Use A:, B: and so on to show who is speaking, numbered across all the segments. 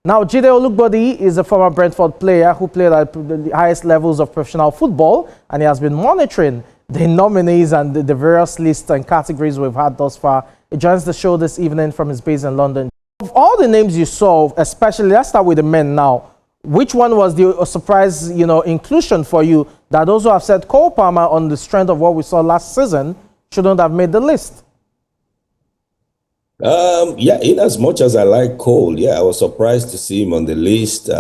A: Now, Jide Olugbodi is a former Brentford player who played at the highest levels of professional football, and he has been monitoring the nominees and the various lists and categories we've had thus far. He joins the show this evening from his base in London. Of all the names you saw, especially, let's start with the men now. Which one was the surprise, inclusion for you that those who have said Cole Palmer on the strength of what we saw last season shouldn't have made the list?
B: Yeah, in as much as I like Cole, yeah, I was surprised to see him on the list.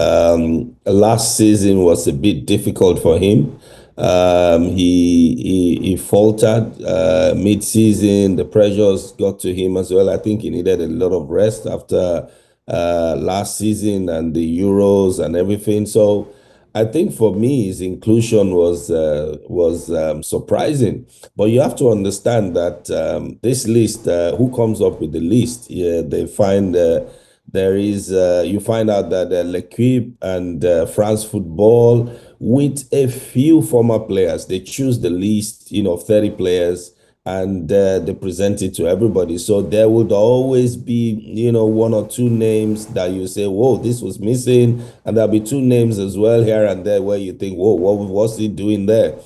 B: Last season was a bit difficult for him. He faltered mid-season. The pressures got to him as well. I think he needed a lot of rest after last season and the Euros and everything. So I think for me, his inclusion was surprising. But you have to understand that this list, who comes up with the list? Yeah, they find you find out that L'Equipe and France Football, with a few former players, they choose the list, 30 players, and they present it to everybody. So there would always be, one or two names that you say, whoa, this was missing. And there'll be two names as well here and there where you think, whoa, what's he doing there?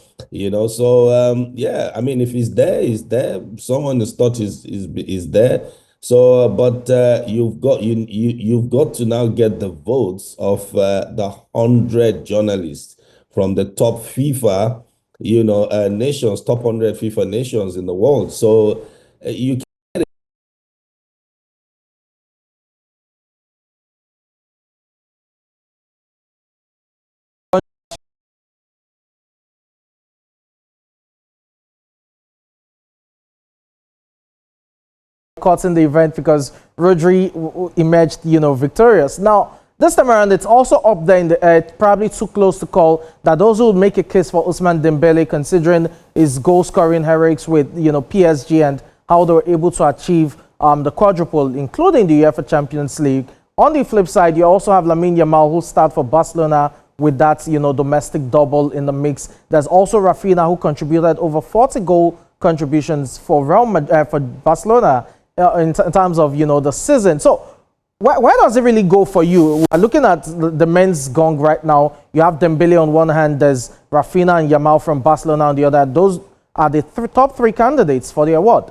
B: So yeah, I mean, if he's there, he's there. Someone has thought is there. So, but you've got to now get the votes of the 100 journalists from the top FIFA nations, top 100 FIFA nations in the world. So you
A: caught in the event because Rodri emerged, victorious. Now, this time around, it's also up there in the air, probably too close to call, that those who would make a case for Ousmane Dembele, considering his goal-scoring heroics with, PSG and how they were able to achieve the quadruple, including the UEFA Champions League. On the flip side, you also have Lamine Yamal, who started for Barcelona with that, domestic double in the mix. There's also Rafinha, who contributed over 40 goal contributions for for Barcelona in terms of, the season. So, where does it really go for you? Looking at the men's gong right now, you have Dembele on one hand, there's Rafinha and Yamal from Barcelona on the other. Those are the top three candidates for the award.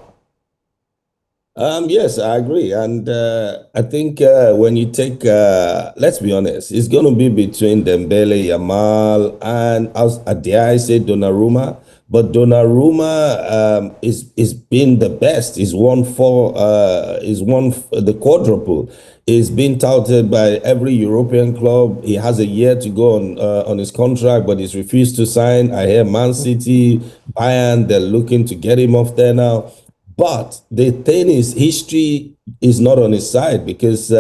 B: Yes, I agree. And I think when you take, let's be honest, it's going to be between Dembele, Yamal, and dare I say Donnarumma. But Donnarumma is been the best. He's won the quadruple. He's been touted by every European club. He has a year to go on his contract, but he's refused to sign. I hear Man City, Bayern, they're looking to get him off there now. But the thing is, history is not on his side because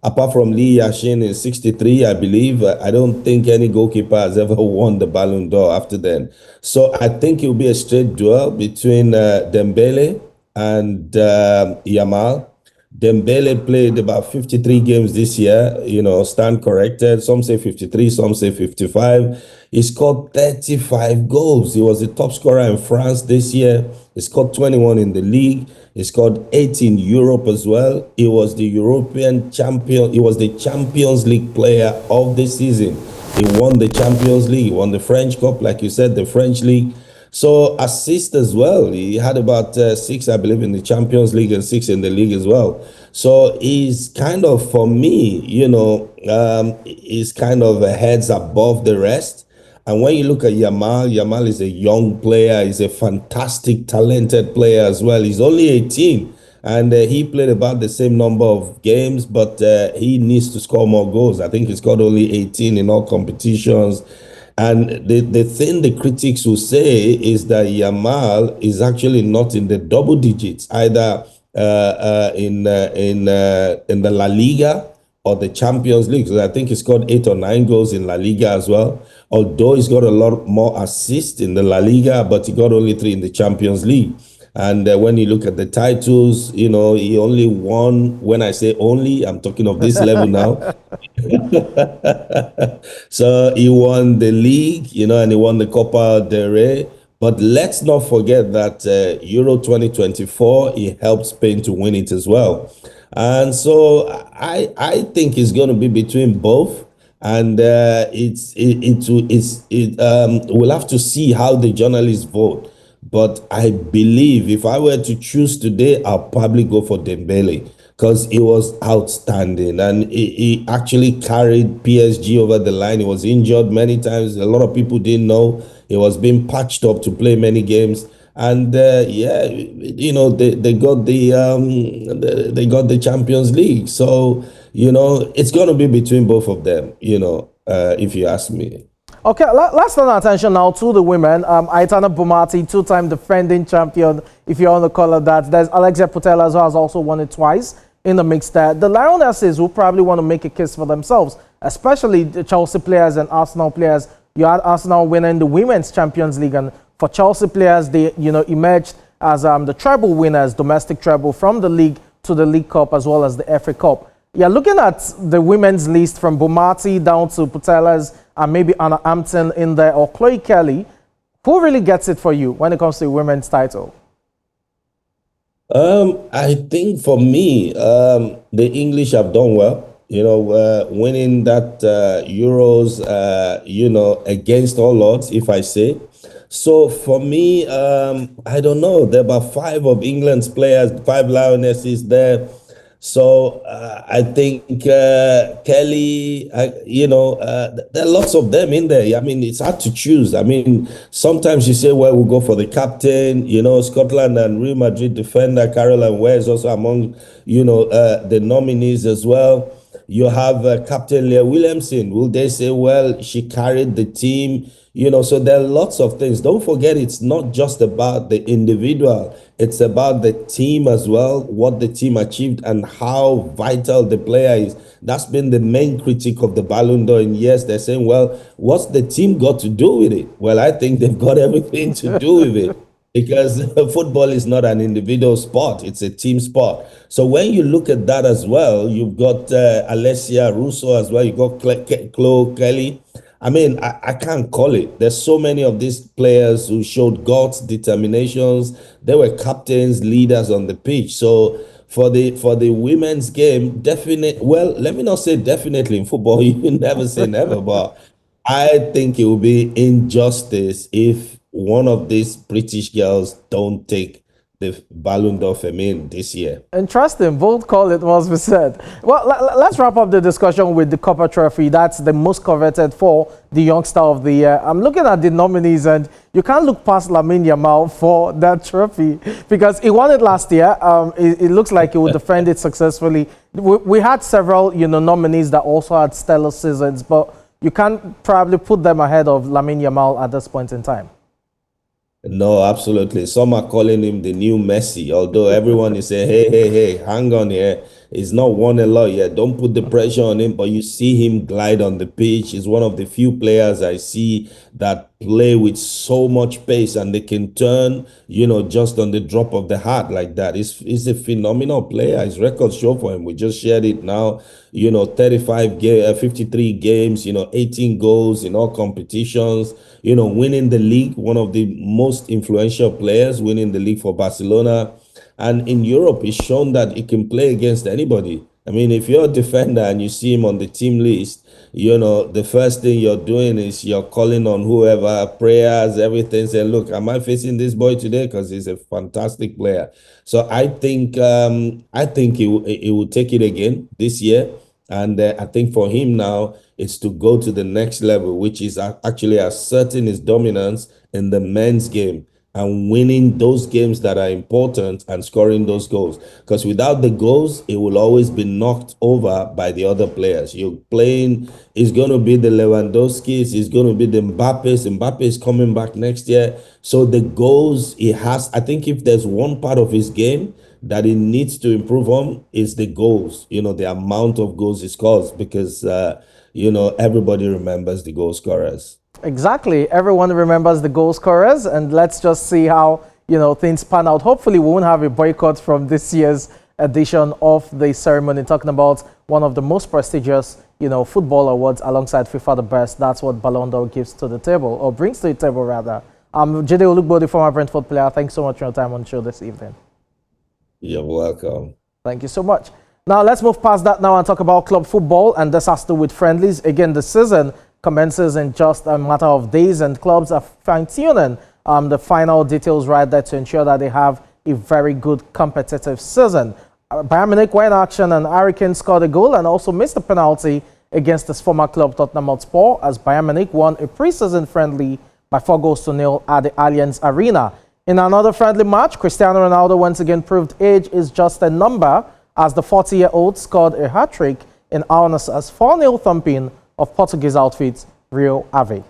B: apart from Lee Yashin in 63, I believe, I don't think any goalkeeper has ever won the Ballon d'Or after then. So I think it will be a straight duel between Dembele and Yamal. Dembele played about 53 games this year, stand corrected. Some say 53, some say 55. He scored 35 goals. He was the top scorer in France this year. He scored 21 in the league. He scored 8 in Europe as well. He was the European champion. He was the Champions League player of the season. He won the Champions League. He won the French Cup, like you said, the French League. So assist as well. He had about 6, I believe, in the Champions League and 6 in the league as well. So he's kind of, for me, he's kind of heads above the rest. And when you look at Yamal is a young player. He's a fantastic, talented player as well. He's only 18. And he played about the same number of games, but he needs to score more goals. I think he scored only 18 in all competitions. And the thing the critics will say is that Yamal is actually not in the double digits, either in the La Liga or the Champions League. So I think he scored 8 or 9 goals in La Liga as well. Although he's got a lot more assists in the La Liga, but he got only 3 in the Champions League. And when you look at the titles, he only won, when I say only, I'm talking of this level now. So he won the league, and he won the Copa del Rey. But let's not forget that Euro 2024, he helped Spain to win it as well. And so I think it's going to be between both. And we'll have to see how the journalists vote. But I believe if I were to choose today, I'll probably go for Dembele because he was outstanding and he actually carried PSG over the line. He was injured many times. A lot of people didn't know he was being patched up to play many games. And yeah, they got they got the Champions League. So it's going to be between both of them. If you ask me.
A: Okay, let's turn our attention now to the women. Aitana Bumati, two-time defending champion, if you want to call it that. There's Alexia Putellas, who has also won it twice in the mix there. The Lionesses will probably want to make a case for themselves, especially the Chelsea players and Arsenal players. You had Arsenal winning the Women's Champions League, and for Chelsea players, they emerged as the treble winners, domestic treble from the league to the League Cup as well as the FA Cup. Yeah, looking at the women's list from Bumati down to Putellas and maybe Anna Hampton in there or Chloe Kelly, who really gets it for you when it comes to the women's title?
B: I think for me, the English have done well. Winning that Euros, against all odds, if I say. So for me, I don't know. There are about five of England's players, five Lionesses there. So I think Kelly, there are lots of them in there. I mean, it's hard to choose. I mean, sometimes you say, well, we'll go for the captain. Scotland and Real Madrid defender Caroline Ware is also among, the nominees as well. You have Captain Leah Williamson. Will they say, well, she carried the team? So there are lots of things. Don't forget, it's not just about the individual. It's about the team as well, what the team achieved and how vital the player is. That's been the main critique of the Ballon d'Or. And yes, they're saying, well, what's the team got to do with it? Well, I think they've got everything to do with it. Because football is not an individual sport, it's a team sport. So when you look at that as well, you've got Alessia Russo as well, you've got Chloe Kelly. I mean, I can't call it. There's so many of these players who showed guts, determinations. They were captains, leaders on the pitch. So for the women's game, let me not say definitely in football, you never say never, but I think it would be injustice if one of these British girls don't take the Ballon d'Or Feminine this year.
A: Interesting. Bold call, it must be said. Well, let's wrap up the discussion with the Copper Trophy. That's the most coveted for the Youngster of the Year. I'm looking at the nominees, and you can't look past Lamine Yamal for that trophy because he won it last year. It looks like he will defend it successfully. We had several, nominees that also had stellar seasons, but you can't probably put them ahead of Lamine Yamal at this point in time.
B: No, absolutely. Some are calling him the new Messi, although everyone is saying, hey, hang on here. He's not won a lot yet. Don't put the pressure on him, but you see him glide on the pitch. He's one of the few players I see that play with so much pace and they can turn, just on the drop of the hat like that. He's a phenomenal player. His records show for him. We just shared it now, 53 games, 18 goals in all competitions, winning the league, one of the most influential players, winning the league for Barcelona. And in Europe, he's shown that he can play against anybody. I mean, if you're a defender and you see him on the team list, the first thing you're doing is you're calling on whoever, prayers, everything, saying, look, am I facing this boy today? Because he's a fantastic player. So I think he will take it again this year. And I think for him now, it's to go to the next level, which is actually asserting his dominance in the men's game and winning those games that are important and scoring those goals. Because without the goals, it will always be knocked over by the other players. You're playing, it's going to be the Lewandowskis, it's going to be the Mbappes. Mbappe is coming back next year. So the goals he has, I think if there's one part of his game that he needs to improve on is the goals, the amount of goals he scores, because, everybody remembers the goal scorers.
A: Exactly. Everyone remembers the goal scorers, and let's just see how, things pan out. Hopefully, we won't have a boycott from this year's edition of the ceremony, talking about one of the most prestigious, football awards alongside FIFA the Best. That's what Ballon d'Or gives to the table, or brings to the table, rather. Jide Olugbodi, former Brentford player, thanks so much for your time on the show this evening.
B: You're welcome.
A: Thank you so much. Now let's move past that now and talk about club football, and this has to do with friendlies. Again, the season commences in just a matter of days, and clubs are fine-tuning the final details right there to ensure that they have a very good competitive season. Bayern Munich were in action, and Harry Kane scored a goal and also missed a penalty against his former club Tottenham Hotspur as Bayern Munich won a pre-season friendly by 4-0 at the Allianz Arena. In another friendly match, Cristiano Ronaldo once again proved age is just a number as the 40-year-old scored a hat-trick in Al Nassr's 4-0 thumping of Portuguese outfit Rio Ave.